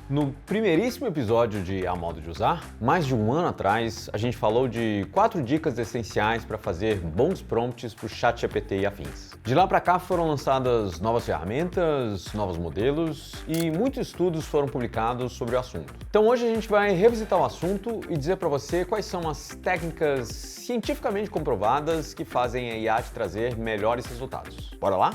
No primeiríssimo episódio de A Modo de Usar, mais de um ano atrás, a gente falou de 4 dicas essenciais para fazer bons prompts para o ChatGPT e afins. De lá para cá foram lançadas novas ferramentas, novos modelos e muitos estudos foram publicados sobre o assunto. Então hoje a gente vai revisitar o assunto e dizer para você quais são as técnicas cientificamente comprovadas que fazem a IA te trazer melhores resultados. Bora lá?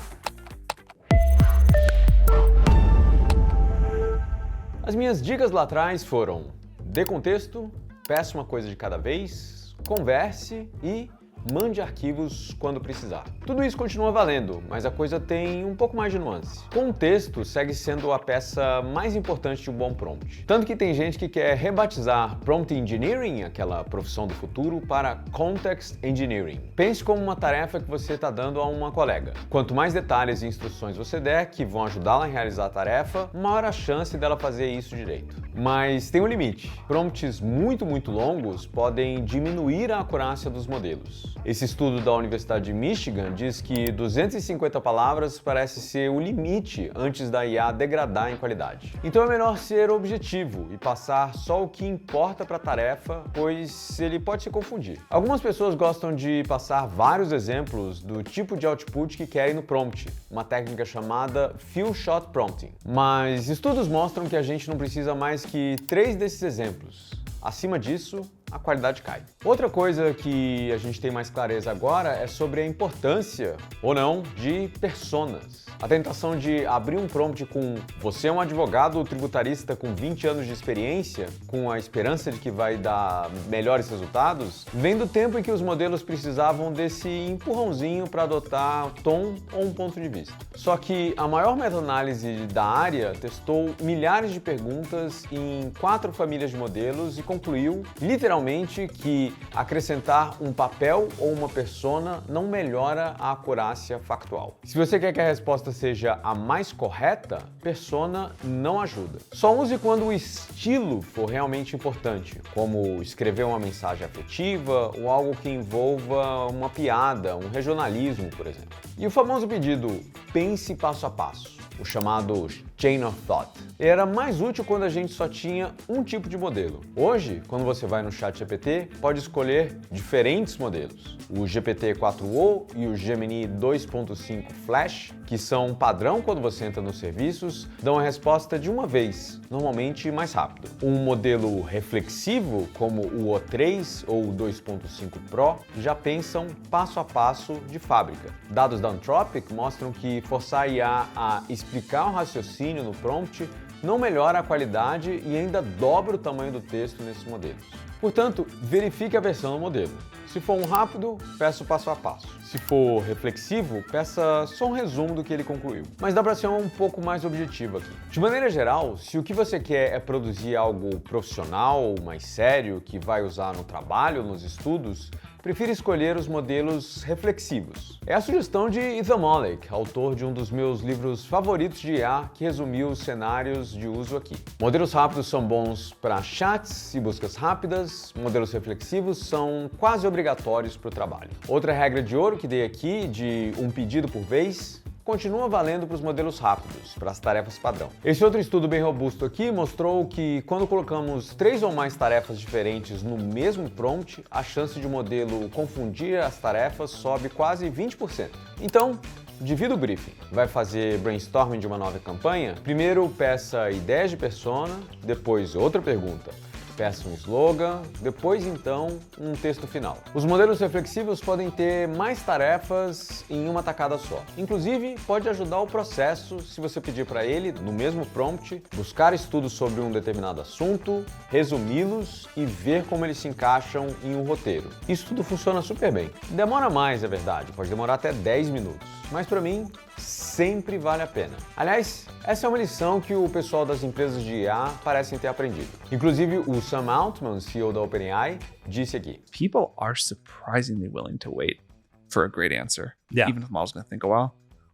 As minhas dicas lá atrás foram: dê contexto, peça uma coisa de cada vez, converse e mande arquivos quando precisar. Tudo isso continua valendo, mas a coisa tem um pouco mais de nuance. Contexto segue sendo a peça mais importante de um bom prompt. Tanto que tem gente que quer rebatizar Prompt Engineering, aquela profissão do futuro, para Context Engineering. Pense como uma tarefa que você está dando a uma colega. Quanto mais detalhes e instruções você der que vão ajudá-la a realizar a tarefa, maior a chance dela fazer isso direito. Mas tem um limite. Prompts muito longos podem diminuir a acurácia dos modelos. Esse estudo da Universidade de Michigan diz que 250 palavras parece ser o limite antes da IA degradar em qualidade. Então é melhor ser objetivo e passar só o que importa para a tarefa, pois ele pode se confundir. Algumas pessoas gostam de passar vários exemplos do tipo de output que querem no prompt, uma técnica chamada Few Shot Prompting. Mas estudos mostram que a gente não precisa mais que 3 desses exemplos. Acima disso, a qualidade cai. Outra coisa que a gente tem mais clareza agora é sobre a importância, ou não, de personas. A tentação de abrir um prompt com "você é um advogado ou tributarista com 20 anos de experiência", com a esperança de que vai dar melhores resultados, vem do tempo em que os modelos precisavam desse empurrãozinho para adotar tom ou um ponto de vista. Só que a maior meta-análise da área testou milhares de perguntas em 4 famílias de modelos e concluiu, literalmente, que acrescentar um papel ou uma persona não melhora a acurácia factual. Se você quer que a resposta seja a mais correta, persona não ajuda. Só use quando o estilo for realmente importante, como escrever uma mensagem afetiva ou algo que envolva uma piada, um regionalismo, por exemplo. E o famoso pedido "pense passo a passo", o chamado Chain of Thought. Era mais útil quando a gente só tinha um tipo de modelo. Hoje, quando você vai no ChatGPT, pode escolher diferentes modelos. O GPT-4o e o Gemini 2.5 Flash, que são padrão quando você entra nos serviços, dão a resposta de uma vez, normalmente mais rápido. Um modelo reflexivo, como o O3 ou o 2.5 Pro, já pensam passo a passo de fábrica. Dados da Anthropic mostram que forçar a IA a explicar o raciocínio no prompt não melhora a qualidade e ainda dobra o tamanho do texto nesses modelos. Portanto, verifique a versão do modelo. Se for um rápido, peça o passo a passo. Se for reflexivo, peça só um resumo do que ele concluiu. Mas dá para ser um pouco mais objetivo aqui. De maneira geral, se o que você quer é produzir algo profissional, mais sério, que vai usar no trabalho, nos estudos, prefiro escolher os modelos reflexivos. É a sugestão de Ethan Mollick, autor de um dos meus livros favoritos de IA, que resumiu os cenários de uso aqui. Modelos rápidos são bons para chats e buscas rápidas, modelos reflexivos são quase obrigatórios para o trabalho. Outra regra de ouro que dei aqui, de um pedido por vez, continua valendo para os modelos rápidos, para as tarefas padrão. Esse outro estudo bem robusto aqui mostrou que quando colocamos 3 ou mais tarefas diferentes no mesmo prompt, a chance de o modelo confundir as tarefas sobe quase 20%. Então, divida o briefing. Vai fazer brainstorming de uma nova campanha? Primeiro peça ideias de persona, depois outra pergunta. Peça um slogan, depois então um texto final. Os modelos reflexivos podem ter mais tarefas em uma tacada só. Inclusive, pode ajudar o processo se você pedir para ele, no mesmo prompt, buscar estudos sobre um determinado assunto, resumi-los e ver como eles se encaixam em um roteiro. Isso tudo funciona super bem. Demora mais, é verdade, pode demorar até 10 minutos. Mas para mim, sempre vale a pena. Aliás, essa é uma lição que o pessoal das empresas de IA parecem ter aprendido. Inclusive, o Sam Altman, CEO da OpenAI, disse aqui: People are surprisingly willing to wait for a great answer. Yeah. Even if the model's going to think a while.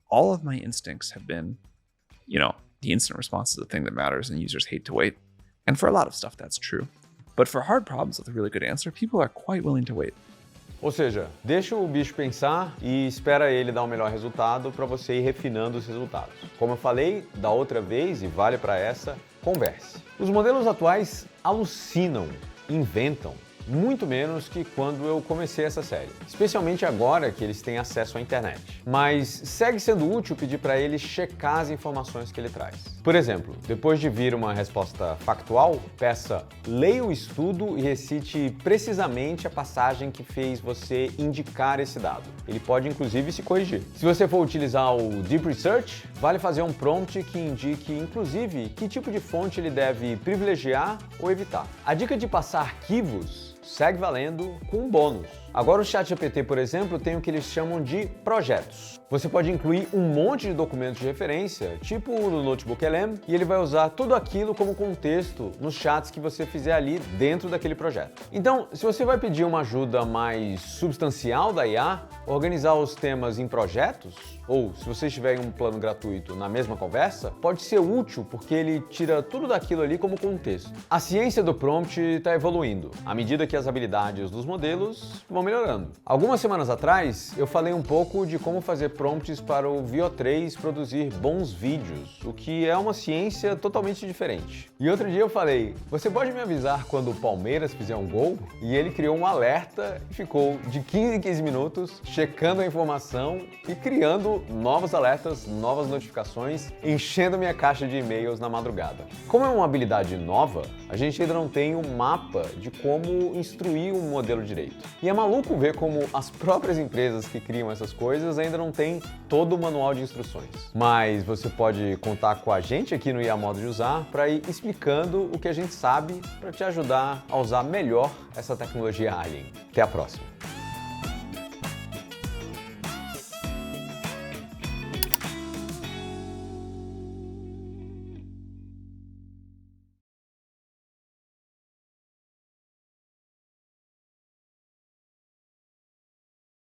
All of my instincts have been, the instant response is the thing that matters and users hate to wait. And for a lot of stuff, that's true. But for hard problems with a really good answer, people are quite willing to wait. Ou seja, deixa o bicho pensar e espera ele dar o melhor resultado para você ir refinando os resultados. Como eu falei da outra vez e vale para essa, converse. Os modelos atuais alucinam, inventam, muito menos que quando eu comecei essa série, especialmente agora que eles têm acesso à internet. Mas segue sendo útil pedir para ele checar as informações que ele traz. Por exemplo, depois de vir uma resposta factual, peça leia o estudo e recite precisamente a passagem que fez você indicar esse dado. Ele pode inclusive se corrigir. Se você for utilizar o Deep Research, vale fazer um prompt que indique inclusive que tipo de fonte ele deve privilegiar ou evitar. A dica de passar arquivos segue valendo com um bônus. Agora o ChatGPT, por exemplo, tem o que eles chamam de projetos. Você pode incluir um monte de documentos de referência, tipo no Notebook LM, e ele vai usar tudo aquilo como contexto nos chats que você fizer ali dentro daquele projeto. Então, se você vai pedir uma ajuda mais substancial da IA, organizar os temas em projetos, ou se você estiver em um plano gratuito na mesma conversa, pode ser útil porque ele tira tudo daquilo ali como contexto. A ciência do prompt está evoluindo, à medida que as habilidades dos modelos vão melhorando. Algumas semanas atrás, eu falei um pouco de como fazer prompts para o Veo3 produzir bons vídeos, o que é uma ciência totalmente diferente. E outro dia eu falei, você pode me avisar quando o Palmeiras fizer um gol? E ele criou um alerta e ficou de 15 em 15 minutos checando a informação e criando novos alertas, novas notificações, enchendo minha caixa de e-mails na madrugada. Como é uma habilidade nova, a gente ainda não tem um mapa de como instruir um modelo direito. E é maluco ver como as próprias empresas que criam essas coisas ainda não têm todo o manual de instruções. Mas você pode contar com a gente aqui no IA Modo de Usar para ir explicando o que a gente sabe para te ajudar a usar melhor essa tecnologia alien. Até a próxima!